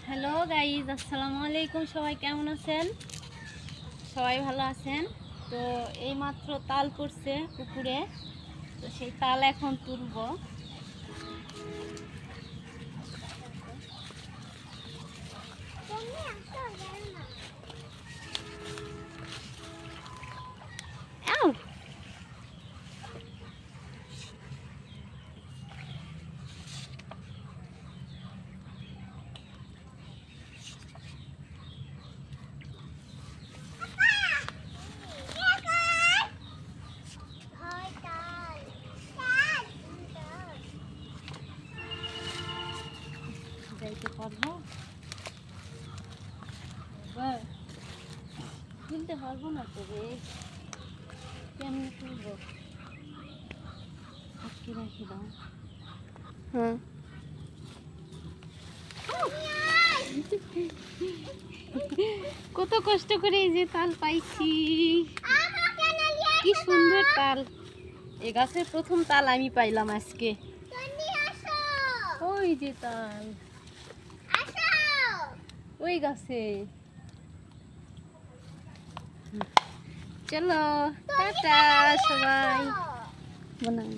Hello guys, আসসালামু আলাইকুম। সবাই কেমন আছেন? সবাই ভালো আছেন? তো এইমাত্র তাল পড়ছে পুকুরে, তো সেই তাল এখন তুলবো। যাইতে পারবো? তুলতে পারবো না তো রে, কেমনি তুলবো? আটকে রাখি দাও। হ্যাঁ, কত কষ্ট করে এই যে তাল পাইছি। কি সুন্দর তাল! এই গাছের প্রথম তাল আমি পাইলাম আজকে। ওই যে তাল ওই গাছে। চলো টাটা সবাই, বানাই।